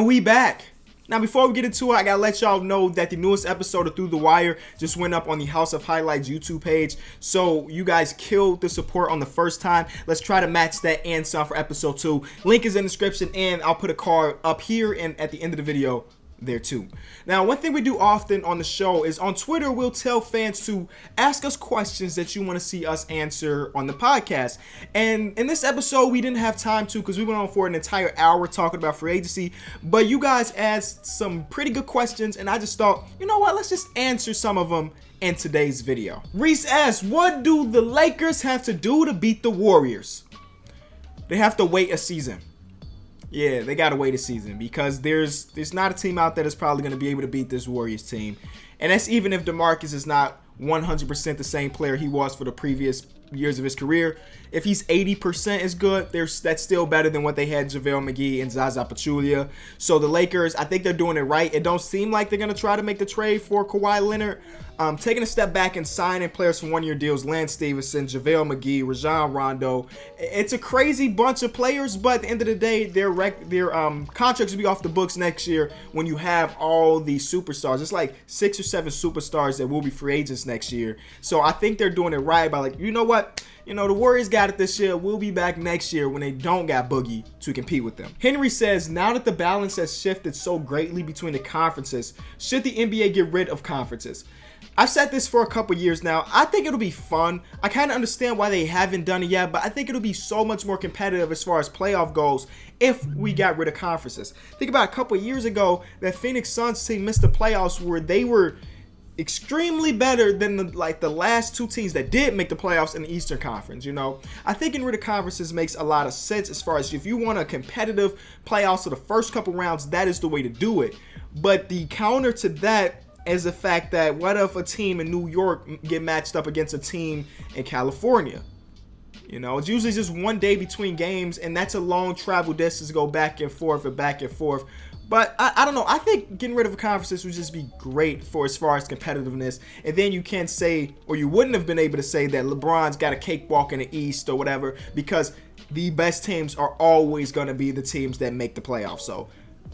we back. Now, before we get into it, I gotta let y'all know that the newest episode of Through the Wire just went up on the House of Highlights YouTube page. So you guys killed the support on the first time. Let's try to match that and some for episode 2. Link is in the description, and I'll put a card up here and at the end of the video there too. Now, one thing we do often on the show is on Twitter, we'll tell fans to ask us questions that you want to see us answer on the podcast. And in this episode, we didn't have time to because we went on for an entire hour talking about free agency. But you guys asked some pretty good questions, and I just thought, you know what, let's just answer some of them in today's video. Reese asks, what do the Lakers have to do to beat the Warriors? They have to wait a season. Yeah, they gotta wait a season because there's not a team out there that's probably gonna be able to beat this Warriors team, and that's even if DeMarcus is not 100% the same player he was for the previous years of his career. If he's 80% as good, that's still better than what they had JaVale McGee and Zaza Pachulia. So the Lakers, I think they're doing it right. It don't seem like they're going to try to make the trade for Kawhi Leonard. Taking a step back and signing players from one-year deals, Lance Stevenson, JaVale McGee, Rajon Rondo. It's a crazy bunch of players, but at the end of the day, their contracts will be off the books next year when you have all these superstars. It's like 6 or 7 superstars that will be free agents next year. So I think they're doing it right by, like, you know what? You know, the Warriors got it this year. We'll be back next year when they don't got Boogie to compete with them. Henry says, now that the balance has shifted so greatly between the conferences, should the NBA get rid of conferences? I've said this for a couple years now. I think it'll be fun. I kind of understand why they haven't done it yet, but I think it'll be so much more competitive as far as playoff goes if we got rid of conferences. Think about a couple years ago, that Phoenix Suns team missed the playoffs where they were extremely better than the last 2 teams that did make the playoffs in the Eastern Conference. You know, I think getting rid of conferences makes a lot of sense as far as if you want a competitive playoffs for the first couple rounds, that is the way to do it. But the counter to that is the fact that what if a team in New York get matched up against a team in California? You know, it's usually just one day between games, and that's a long travel distance to go back and forth and back and forth. But I don't know. I think getting rid of conferences would just be great for as far as competitiveness. And then you can't say, or you wouldn't have been able to say that LeBron's got a cakewalk in the East or whatever, because the best teams are always going to be the teams that make the playoffs. So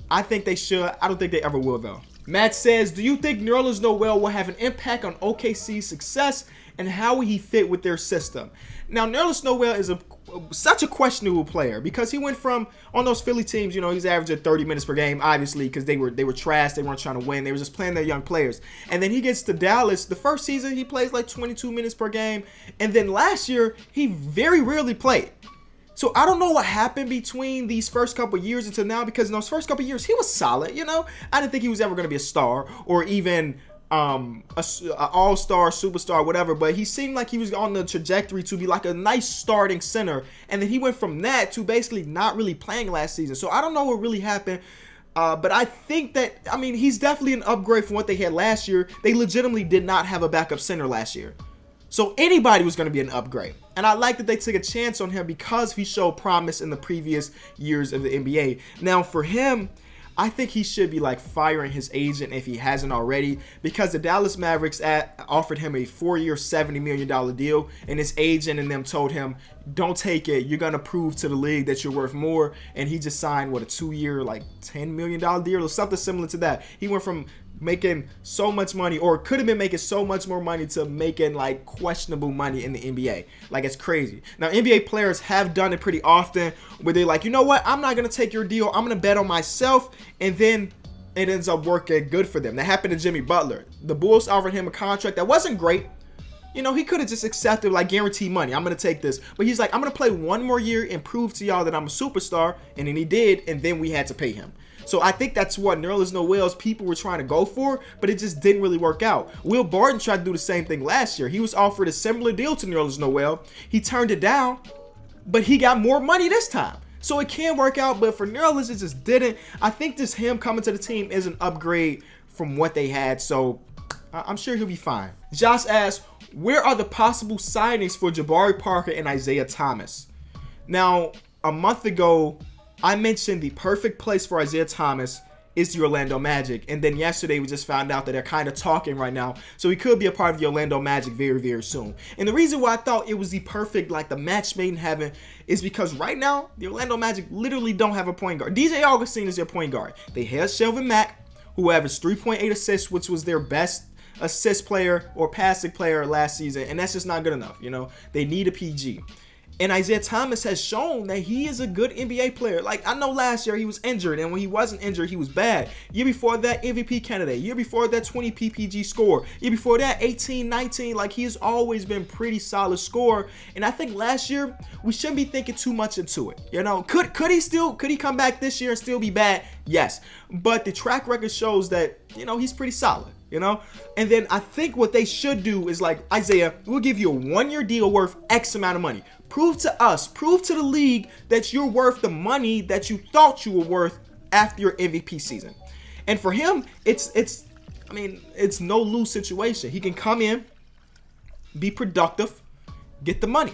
I think they should. I don't think they ever will, though. Matt says, do you think Nerlens Noel will have an impact on OKC's success, and how will he fit with their system? Now, Nerlens Noel is such a questionable player because he went from, on those Philly teams, you know, he's averaging 30 minutes per game, obviously, because they were trash. They weren't trying to win. They were just playing their young players. And then he gets to Dallas. The first season, he plays like 22 minutes per game. And then last year, he very rarely played. So I don't know what happened between these first couple years until now, because in those first couple years, he was solid, you know. I didn't think he was ever going to be a star or even an all-star, superstar, whatever, but he seemed like he was on the trajectory to be like a nice starting center, and then he went from that to basically not really playing last season. So I don't know what really happened, but I think that, I mean, he's definitely an upgrade from what they had last year. They legitimately did not have a backup center last year. So anybody was going to be an upgrade. And I like that they took a chance on him because he showed promise in the previous years of the NBA. Now, for him, I think he should be like firing his agent if he hasn't already, because the Dallas Mavericks offered him a 4-year, $70 million deal, and his agent and them told him, don't take it. You're going to prove to the league that you're worth more. And he just signed, what, a 2-year, like $10 million deal or something similar to that. He went from making so much money, or could have been making so much more money, to making like questionable money in the NBA. Like, it's crazy. Now, NBA players have done it pretty often where they're like, you know what, I'm not going to take your deal. I'm going to bet on myself. And then it ends up working good for them. That happened to Jimmy Butler. The Bulls offered him a contract that wasn't great. You know, he could have just accepted, like, guaranteed money. I'm going to take this. But he's like, I'm going to play 1 more year and prove to y'all that I'm a superstar. And then he did, and then we had to pay him. So I think that's what Nerlens Noel's people were trying to go for, but it just didn't really work out. Will Barton tried to do the same thing last year. He was offered a similar deal to Nerlens Noel. He turned it down, but he got more money this time. So it can work out, but for Nerlens, it just didn't. I think just him coming to the team is an upgrade from what they had, so I'm sure he'll be fine. Josh asks, where are the possible signings for Jabari Parker and Isaiah Thomas? Now, a month ago, I mentioned the perfect place for Isaiah Thomas is the Orlando Magic. And then yesterday we just found out that they're kind of talking right now. So he could be a part of the Orlando Magic very, very soon. And the reason why I thought it was the perfect, like the match made in heaven, is because right now the Orlando Magic literally don't have a point guard. DJ Augustine is their point guard. They have Shelvin Mack, who averaged 3.8 assists, which was their best assist player or passing player last season. And that's just not good enough. You know, they need a PG. And Isaiah Thomas has shown that he is a good NBA player. Like, I know last year he was injured, and when he wasn't injured, he was bad. Year before that, MVP candidate. Year before that, 20 PPG score. Year before that, 18, 19. Like, he's always been pretty solid scorer. And I think last year, we shouldn't be thinking too much into it. You know, could he come back this year and still be bad? Yes. But the track record shows that, you know, he's pretty solid. You know, and then I think what they should do is, like, Isaiah, we'll give you a 1-year deal worth X amount of money. Prove to us, prove to the league that you're worth the money that you thought you were worth after your MVP season. And for him, it's no lose situation. He can come in, be productive, get the money.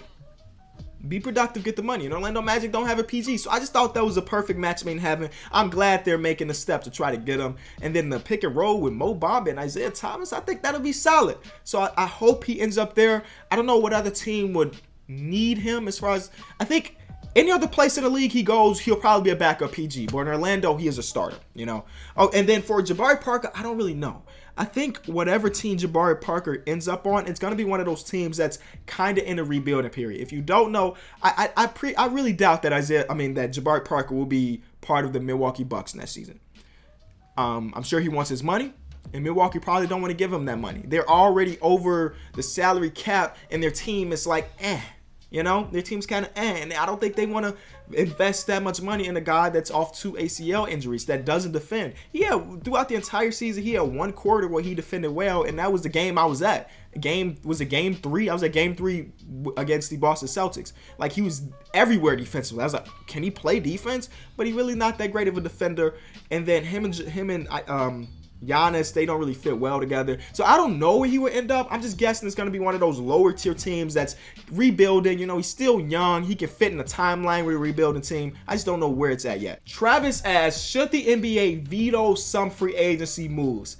Be productive, get the money. And Orlando Magic don't have a PG. So I just thought that was a perfect match made in heaven. I'm glad they're making a step to try to get him. And then the pick and roll with Mo Bamba and Isaiah Thomas, I think that'll be solid. So I hope he ends up there. I don't know what other team would need him as far as, I think any other place in the league he goes, he'll probably be a backup PG. But in Orlando, he is a starter, you know. Oh, and then for Jabari Parker, I don't really know. I think whatever team Jabari Parker ends up on, it's going to be one of those teams that's kind of in a rebuilding period. If you don't know, I really doubt that that Jabari Parker will be part of the Milwaukee Bucks next season. I'm sure he wants his money, and Milwaukee probably don't want to give him that money. They're already over the salary cap, and their team is like, you know, their team's kind of and I don't think they want to invest that much money in a guy that's off 2 ACL injuries that doesn't defend. Throughout the entire season, he had 1 quarter where he defended well, and that was the game I was at. Game 3. I was at game 3 against the Boston Celtics. Like, he was everywhere defensively. I was like, can he play defense? But he really not that great of a defender. And then him and Giannis, they don't really fit well together. So I don't know where he would end up. I'm just guessing it's going to be one of those lower tier teams that's rebuilding. You know, he's still young. He can fit in the timeline with a rebuilding team. I just don't know where it's at yet. Travis asks, should the NBA veto some free agency moves?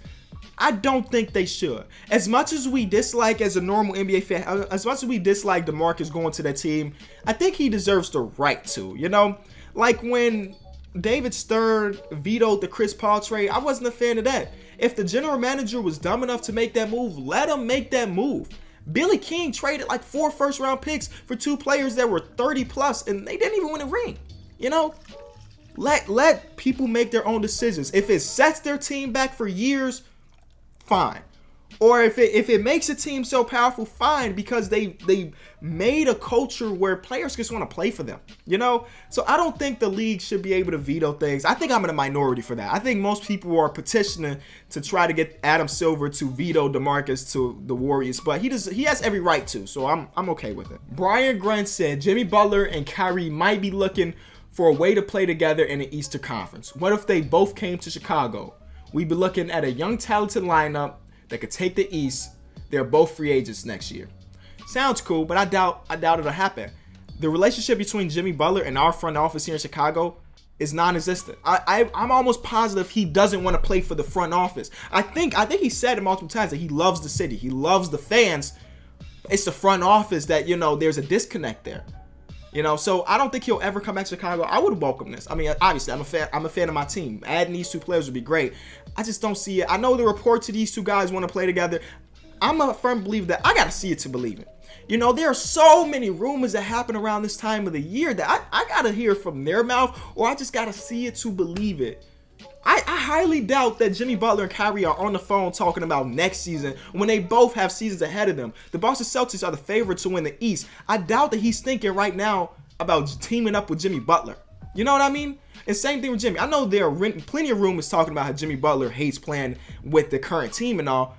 I don't think they should. As much as we dislike, as a normal NBA fan, as much as we dislike DeMarcus going to that team, I think he deserves the right to, you know? Like when David Stern vetoed the Chris Paul trade, I wasn't a fan of that. If the general manager was dumb enough to make that move, let him make that move. Billy King traded like 4 first-round picks for 2 players that were 30 plus, and they didn't even win a ring. You know, let people make their own decisions. If it sets their team back for years, fine. Or if it makes a team so powerful, fine, because they made a culture where players just want to play for them, you know? So I don't think the league should be able to veto things. I think I'm in a minority for that. I think most people are petitioning to try to get Adam Silver to veto DeMarcus to the Warriors, but he has every right to, so I'm okay with it. Brian Grunt said Jimmy Butler and Kyrie might be looking for a way to play together in the Eastern Conference. What if they both came to Chicago? We'd be looking at a young, talented lineup that could take the East. They're both free agents next year. Sounds cool, but I doubt it'll happen. The relationship between Jimmy Butler and our front office here in Chicago is non-existent. I'm almost positive he doesn't want to play for the front office. I think he said it multiple times that he loves the city, he loves the fans. It's the front office that, you know, there's a disconnect there. You know, so I don't think he'll ever come back to Chicago. I would welcome this. I mean, obviously, I'm a fan of my team. Adding these 2 players would be great. I just don't see it. I know the report to these 2 guys want to play together. I'm a firm believer that I got to see it to believe it. You know, there are so many rumors that happen around this time of the year that I got to hear from their mouth, or I just got to see it to believe it. I highly doubt that Jimmy Butler and Kyrie are on the phone talking about next season when they both have seasons ahead of them. The Boston Celtics are the favorites to win the East. I doubt that he's thinking right now about teaming up with Jimmy Butler. You know what I mean? And same thing with Jimmy. I know there are plenty of rumors talking about how Jimmy Butler hates playing with the current team and all,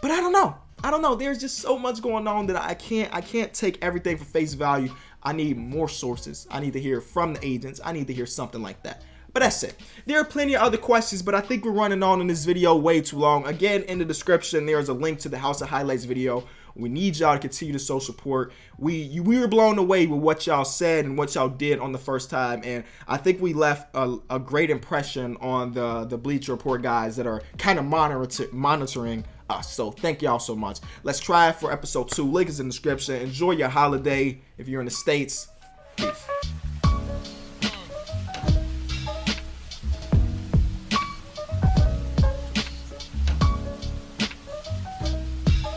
but I don't know. I don't know. There's just so much going on that I can't take everything for face value. I need more sources. I need to hear from the agents. I need to hear something like that. But that's it. There are plenty of other questions, but I think we're running on in this video way too long. Again, in the description, there is a link to the House of Highlights video We need y'all to continue to show support. We were blown away with what y'all said and what y'all did on the first time, and I think we left a great impression on the Bleacher Report guys that are kind of monitoring us. So thank y'all so much. Let's try it for episode 2. Link is in the description. Enjoy your holiday if you're in the States.